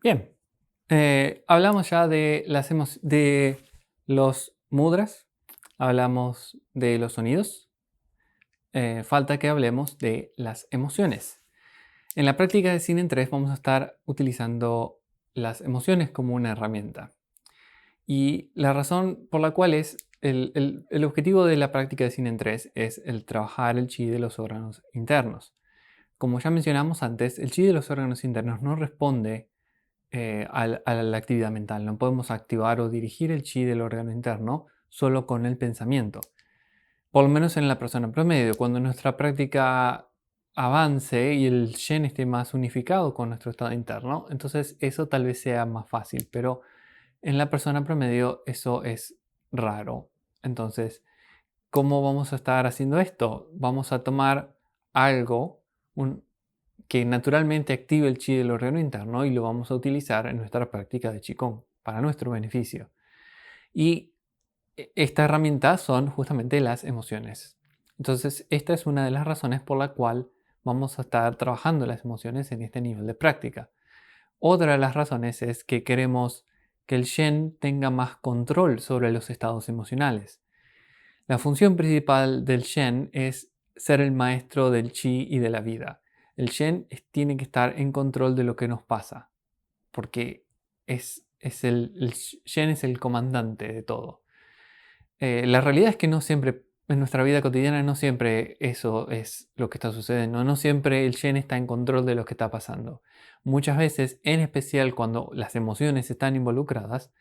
Bien, hablamos ya de de los mudras, hablamos de los sonidos, falta que hablemos de las emociones. En la práctica de Cine en 3 vamos a estar utilizando las emociones como una herramienta. Y la razón por la cual es el objetivo de la práctica de Cine en 3 es el trabajar el chi de los órganos internos. Como ya mencionamos antes, el chi de los órganos internos no responde a la actividad mental. No podemos activar o dirigir el chi del órgano interno solo con el pensamiento. Por lo menos en la persona promedio, cuando nuestra práctica avance y el Shen esté más unificado con nuestro estado interno, entonces eso tal vez sea más fácil, pero en la persona promedio eso es raro. Entonces, ¿cómo vamos a estar haciendo esto? Vamos a tomar algo, que naturalmente active el chi del órgano interno y lo vamos a utilizar en nuestra práctica de Qigong para nuestro beneficio. Y esta herramienta son justamente las emociones. Entonces, esta es una de las razones por la cual vamos a estar trabajando las emociones en este nivel de práctica. Otra de las razones es que queremos que el Shen tenga más control sobre los estados emocionales. La función principal del Shen es ser el maestro del Qi y de la vida. El Shen tiene que estar en control de lo que nos pasa, porque el Shen es el comandante de todo. La realidad es que no siempre, en nuestra vida cotidiana, no siempre eso es lo que está sucediendo. No siempre el Shen está en control de lo que está pasando. Muchas veces, en especial cuando las emociones están involucradas,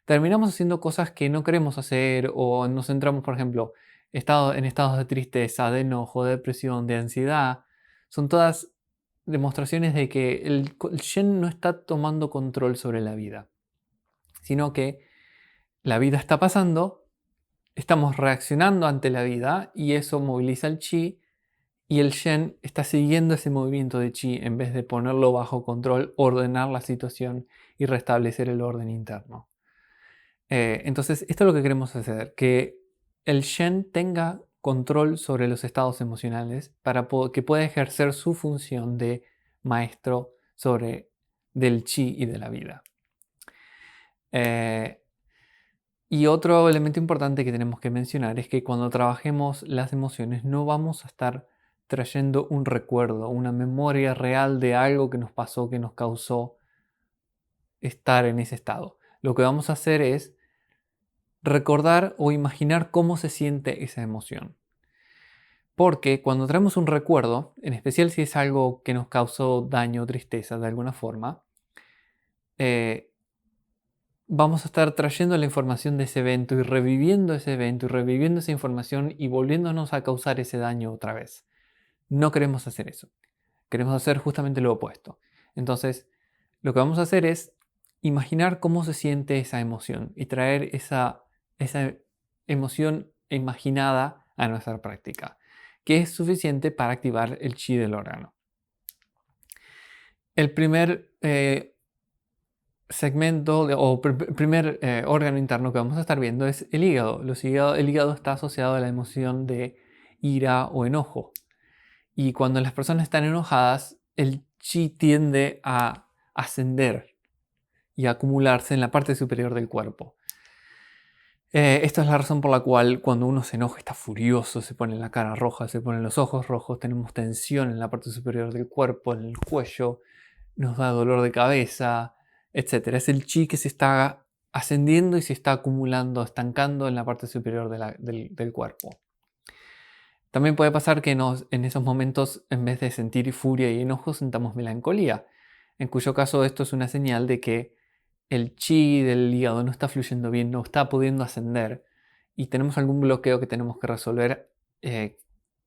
terminamos haciendo cosas que no queremos hacer o nos centramos, por ejemplo, en estados de tristeza, de enojo, de depresión, de ansiedad. Son todas demostraciones de que el Shen no está tomando control sobre la vida, sino que la vida está pasando, estamos reaccionando ante la vida y eso moviliza el chi y el Shen está siguiendo ese movimiento de chi en vez de ponerlo bajo control, ordenar la situación y restablecer el orden interno. Entonces, esto es lo que queremos hacer, que el Shen tenga control sobre los estados emocionales para que pueda ejercer su función de maestro del chi y de la vida. Eh, y otro elemento importante que tenemos que mencionar es que cuando trabajemos las emociones no vamos a estar trayendo un recuerdo, una memoria real de algo que nos pasó, que nos causó estar en ese estado. Lo que vamos a hacer es recordar o imaginar cómo se siente esa emoción. Porque cuando traemos un recuerdo, en especial si es algo que nos causó daño o tristeza de alguna forma, eh, vamos a estar trayendo la información de ese evento y reviviendo ese evento y reviviendo esa información y volviéndonos a causar ese daño otra vez. No queremos hacer eso. Queremos hacer justamente lo opuesto. Entonces, lo que vamos a hacer es imaginar cómo se siente esa emoción y traer esa emoción imaginada a nuestra práctica, que es suficiente para activar el chi del órgano. El primer primer órgano interno que vamos a estar viendo es el hígado. El hígado está asociado a la emoción de ira o enojo. Y cuando las personas están enojadas, el chi tiende a ascender y a acumularse en la parte superior del cuerpo. Esta es la razón por la cual cuando uno se enoja está furioso, se pone la cara roja, se ponen los ojos rojos, tenemos tensión en la parte superior del cuerpo, en el cuello, nos da dolor de cabeza, etc. Es el chi que se está ascendiendo y se está acumulando, estancando en la parte superior del cuerpo. También puede pasar que en esos momentos, en vez de sentir furia y enojo, sintamos melancolía, en cuyo caso esto es una señal de que el chi del hígado no está fluyendo bien, no está pudiendo ascender y tenemos algún bloqueo que tenemos que resolver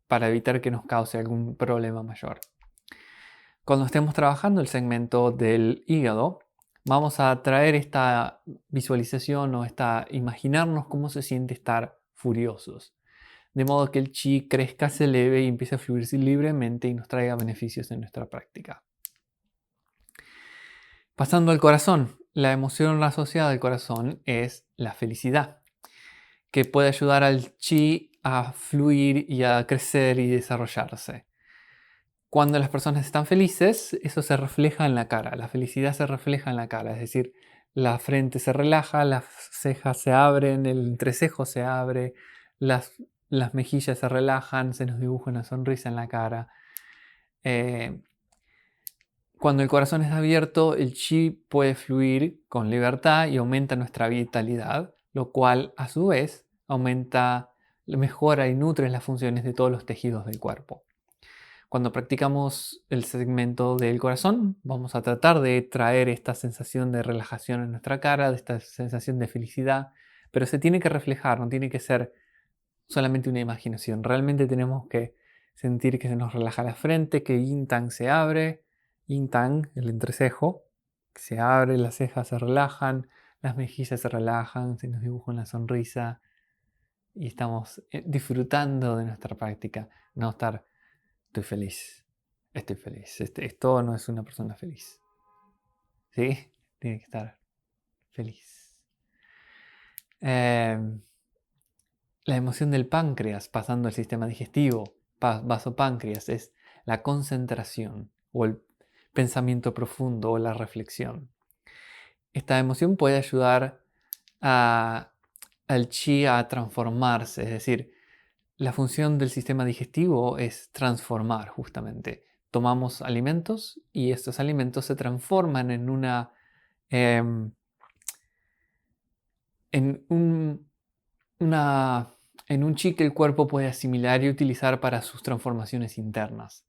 para evitar que nos cause algún problema mayor. Cuando estemos trabajando el segmento del hígado, vamos a traer esta visualización o imaginarnos cómo se siente estar furiosos, de modo que el chi crezca, se eleve y empiece a fluir libremente y nos traiga beneficios en nuestra práctica. Pasando al corazón, la emoción asociada al corazón es la felicidad, que puede ayudar al chi a fluir y a crecer y desarrollarse. Cuando las personas están felices, eso se refleja en la cara. La felicidad se refleja en la cara. Es decir, la frente se relaja, las cejas se abren, el entrecejo se abre, las, las mejillas se relajan, se nos dibuja una sonrisa en la cara. Eh, Cuando el corazón está abierto, el chi puede fluir con libertad y aumenta nuestra vitalidad, lo cual a su vez mejora y nutre las funciones de todos los tejidos del cuerpo. Cuando practicamos el segmento del corazón, vamos a tratar de traer esta sensación de relajación en nuestra cara, de esta sensación de felicidad, pero se tiene que reflejar, no tiene que ser solamente una imaginación. Realmente tenemos que sentir que se nos relaja la frente, que Yin Tang se abre, Yin Tang, el entrecejo, se abre, las cejas se relajan, las mejillas se relajan, se nos dibuja una sonrisa y estamos disfrutando de nuestra práctica, no estar estoy feliz, estoy feliz. Esto no es una persona feliz. ¿Sí? Tiene que estar feliz. La emoción del páncreas pasando al sistema digestivo, vasopáncreas, es la concentración o el pensamiento profundo o la reflexión. Esta emoción puede ayudar al chi a transformarse, es decir, la función del sistema digestivo es transformar justamente. Tomamos alimentos y estos alimentos se transforman en em, en en un chi que el cuerpo puede asimilar y utilizar para sus transformaciones internas.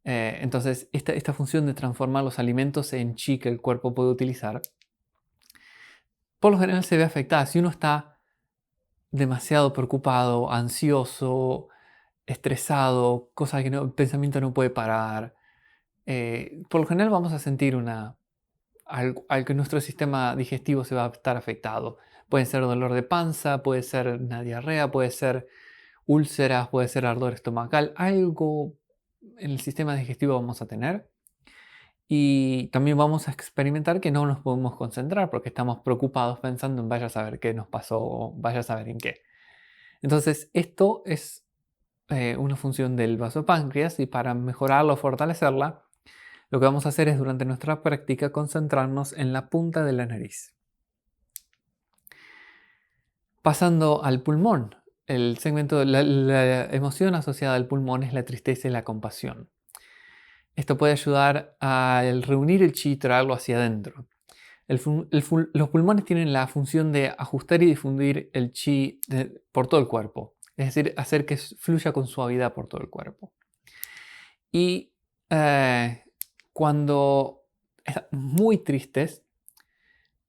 Entonces, esta función de transformar los alimentos en chi que el cuerpo puede utilizar, por lo general se ve afectada. Si uno está demasiado preocupado, ansioso, estresado, cosa que el pensamiento no puede parar, por lo general vamos a sentir al que nuestro sistema digestivo se va a estar afectado. Puede ser dolor de panza, puede ser una diarrea, puede ser úlceras, puede ser ardor estomacal, algo en el sistema digestivo vamos a tener. Y también vamos a experimentar que no nos podemos concentrar porque estamos preocupados pensando en vaya a saber qué nos pasó, vaya a saber en qué. Entonces, esto es una función del vasopáncreas y para mejorarla o fortalecerla, lo que vamos a hacer es durante nuestra práctica concentrarnos en la punta de la nariz. Pasando al pulmón, el segmento de la emoción asociada al pulmón es la tristeza y la compasión. Esto puede ayudar a reunir el chi y traerlo hacia adentro. Los pulmones tienen la función de ajustar y difundir el chi por todo el cuerpo, es decir, hacer que fluya con suavidad por todo el cuerpo. Y cuando están muy tristes,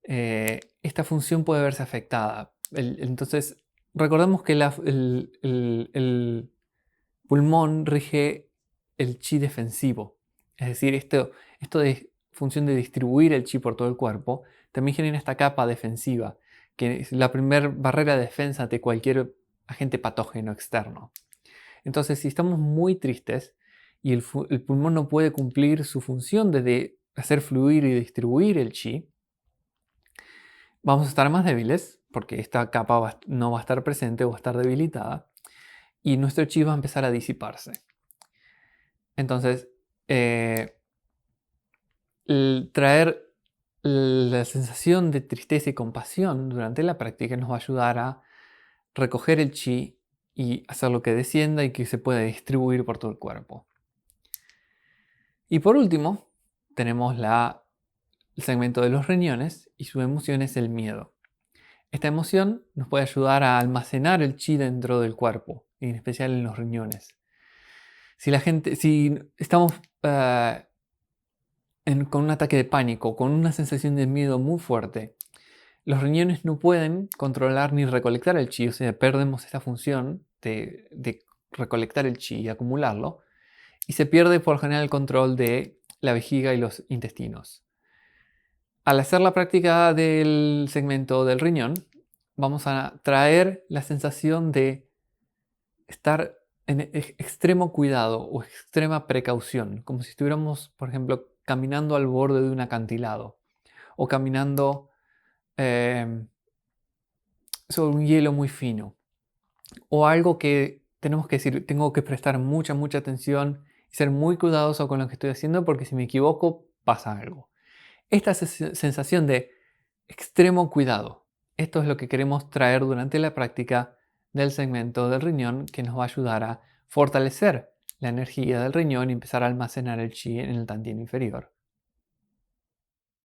esta función puede verse afectada. Entonces, recordemos que el pulmón rige el chi defensivo. Es decir, esto de función de distribuir el chi por todo el cuerpo también genera esta capa defensiva, que es la primera barrera de defensa ante cualquier agente patógeno externo. Entonces, si estamos muy tristes y el pulmón no puede cumplir su función de hacer fluir y distribuir el chi, vamos a estar más débiles porque esta capa no va a estar presente o va a estar debilitada y nuestro chi va a empezar a disiparse. Entonces, traer la sensación de tristeza y compasión durante la práctica nos va a ayudar a recoger el chi y hacerlo que descienda y que se pueda distribuir por todo el cuerpo. Y por último, tenemos el segmento de los riñones y su emoción es el miedo. Esta emoción nos puede ayudar a almacenar el chi dentro del cuerpo, en especial en los riñones. Si estamos con un ataque de pánico, con una sensación de miedo muy fuerte, los riñones no pueden controlar ni recolectar el chi, o sea, perdemos esta función de recolectar el chi y acumularlo, y se pierde por lo general el control de la vejiga y los intestinos. Al hacer la práctica del segmento del riñón, vamos a traer la sensación de estar en extremo cuidado o extrema precaución, como si estuviéramos, por ejemplo, caminando al borde de un acantilado o caminando sobre un hielo muy fino o algo que tenemos que decir, tengo que prestar mucha atención y ser muy cuidadoso con lo que estoy haciendo porque si me equivoco pasa algo. Esta sensación de extremo cuidado, esto es lo que queremos traer durante la práctica del segmento del riñón que nos va a ayudar a fortalecer la energía del riñón y empezar a almacenar el chi en el tantien inferior.